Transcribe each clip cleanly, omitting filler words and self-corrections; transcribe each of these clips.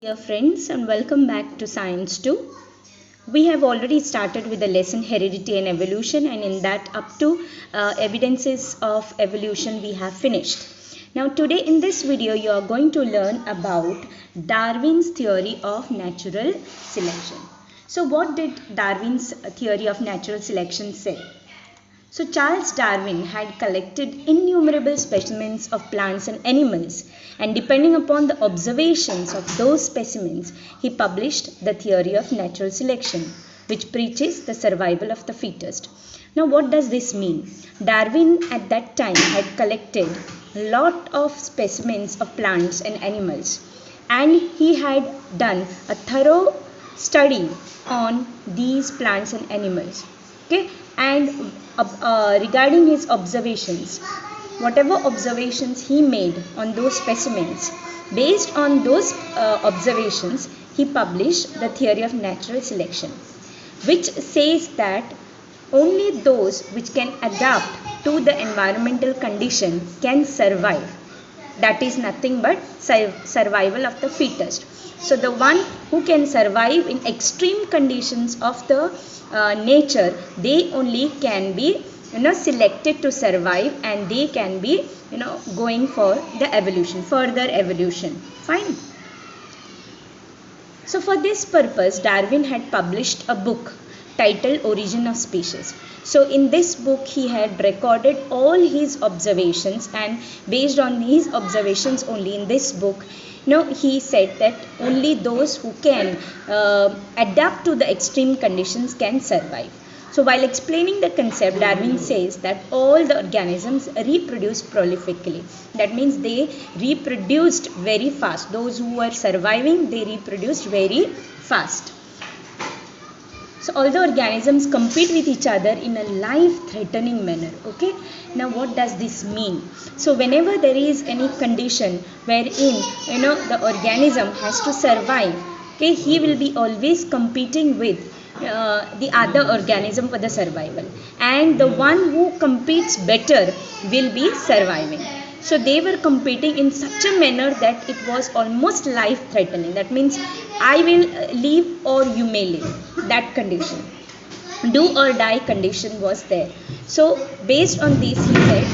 Dear friends, and welcome back to Science 2. We have already started with the lesson Heredity and Evolution, and in that, up to evidences of evolution, we have finished. Now, today in this video, you are going to learn about Darwin's theory of natural selection. So, what did Darwin's theory of natural selection say? So Charles Darwin had collected innumerable specimens of plants and animals, and depending upon the observations of those specimens, he published the theory of natural selection, which preaches the survival of the fittest. Now what does this mean? Darwin at that time had collected a lot of specimens of plants and animals, and he had done a thorough study on these plants and animals. Okay, and regarding his observations, whatever observations he made on those specimens, based on those observations, he published the theory of natural selection, which says that only those which can adapt to the environmental condition can survive. That is nothing but survival of the fittest. So the one who can survive in extreme conditions of the nature, they only can be selected to survive, and they can be going for the evolution, further evolution. Fine. So for this purpose, Darwin had published a book titled Origin of Species. So in this book, he had recorded all his observations, and based on these observations only in this book, he said that only those who can adapt to the extreme conditions can survive. So while explaining the concept, Darwin says that all the organisms reproduce prolifically. That means they reproduced very fast. Those who were surviving, they reproduced very fast. So all the organisms compete with each other in a life-threatening manner. Okay. Now what does this mean? So whenever there is any condition wherein the organism has to survive, okay, he will be always competing with the other organism for the survival, and the one who competes better will be surviving. So they were competing in such a manner that it was almost life threatening. That means I will live or you may live. That condition, do or die condition was there. So based on this, he said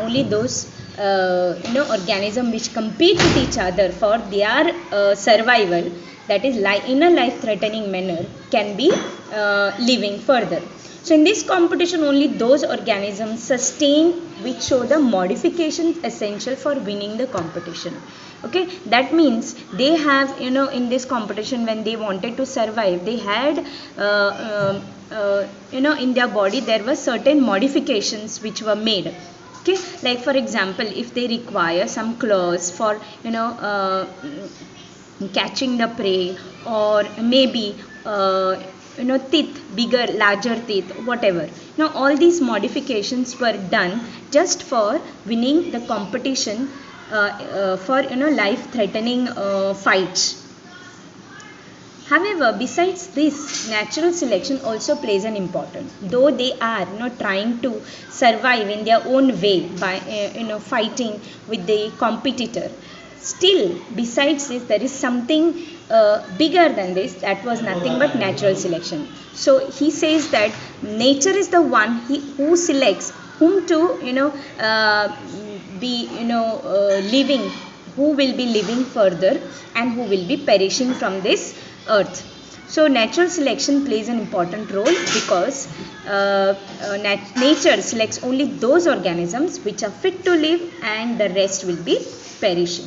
only those organism which compete with each other for their survival, that is in a life threatening manner, can be living further. So in this competition, only those organisms sustain which show the modifications essential for winning the competition. Okay, that means they have in this competition, when they wanted to survive, they had in their body there were certain modifications which were made. Okay, like for example, if they require some claws for catching the prey, or maybe teeth, bigger, larger teeth, whatever. Now all these modifications were done just for winning the competition for life threatening fights. However, besides this, natural selection also plays an important, though they are trying to survive in their own way by fighting with the competitor. Still, besides this, there is something bigger than this. That was nothing but natural selection. So he says that nature is the one who selects whom to be living, who will be living further, and who will be perishing from this earth. So natural selection plays an important role because nature selects only those organisms which are fit to live, and the rest will be perishing.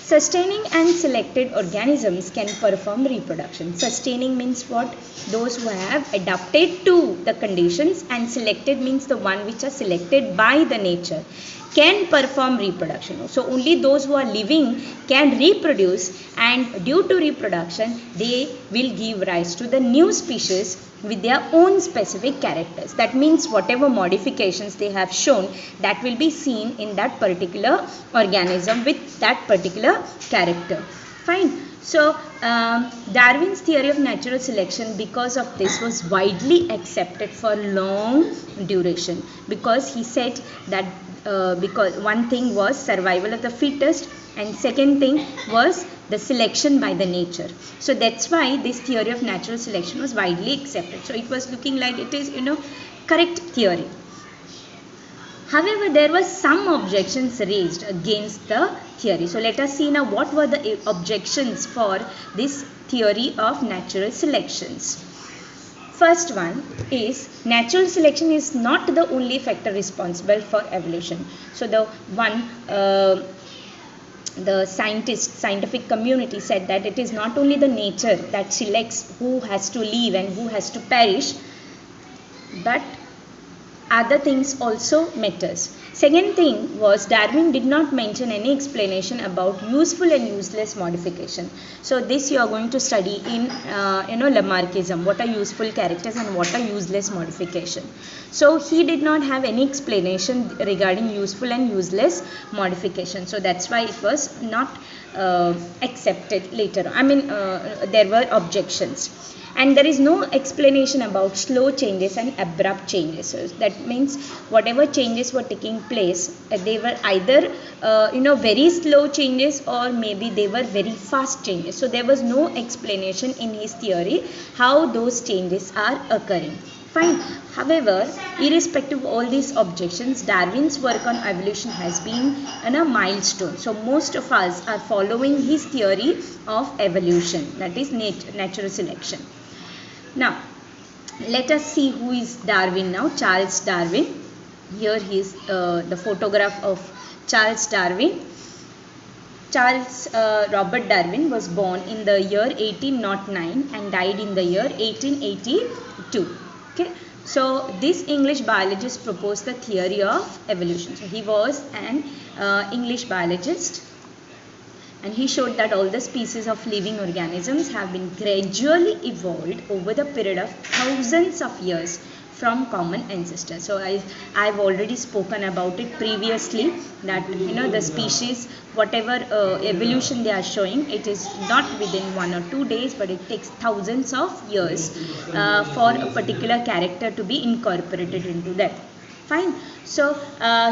Sustaining and selected organisms can perform reproduction. Sustaining means what? Those who have adapted to the conditions, and selected means the one which are selected by the nature can perform reproduction. So only those who are living can reproduce, and due to reproduction they will give rise to the new species with their own specific characters. That means whatever modifications they have shown, that will be seen in that particular organism with that particular character. Fine. So Darwin's theory of natural selection, because of this, was widely accepted for long duration, because he said that because one thing was survival of the fittest, and second thing was the selection by the nature. So that's why this theory of natural selection was widely accepted. So it was looking like it is, correct theory. However, there were some objections raised against the theory. So let us see now what were the objections for this theory of natural selections. First one is natural selection is not the only factor responsible for evolution. So the scientific community said that it is not only the nature that selects who has to live and who has to perish, but other things also matters. Second thing was Darwin did not mention any explanation about useful and useless modification. So this you are going to study in Lamarckism. What are useful characters and what are useless modification. So he did not have any explanation regarding useful and useless modification. So that's why it was not accepted later. There were objections. And there is no explanation about slow changes and abrupt changes. So that means whatever changes were taking place, they were either very slow changes or maybe they were very fast changes. So there was no explanation in his theory how those changes are occurring. Fine. However, irrespective of all these objections, Darwin's work on evolution has been a milestone. So most of us are following his theory of evolution, that is natural selection. Now, let us see who is Darwin now. Charles Darwin. Here he is the photograph of Charles Darwin. Charles Robert Darwin was born in the year 1809 and died in the year 1882. Okay. So this English biologist proposed the theory of evolution. So he was an English biologist. And he showed that all the species of living organisms have been gradually evolved over the period of thousands of years from common ancestors. So I've already spoken about it previously, that the species, whatever evolution they are showing, it is not within 1 or 2 days, but it takes thousands of years for a particular character to be incorporated into that. Fine. So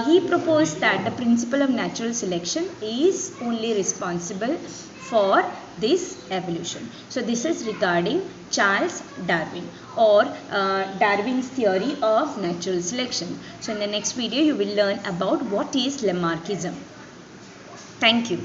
he proposed that the principle of natural selection is only responsible for this evolution. So this is regarding Charles Darwin or Darwin's theory of natural selection. So in the next video you will learn about what is Lamarckism. Thank you.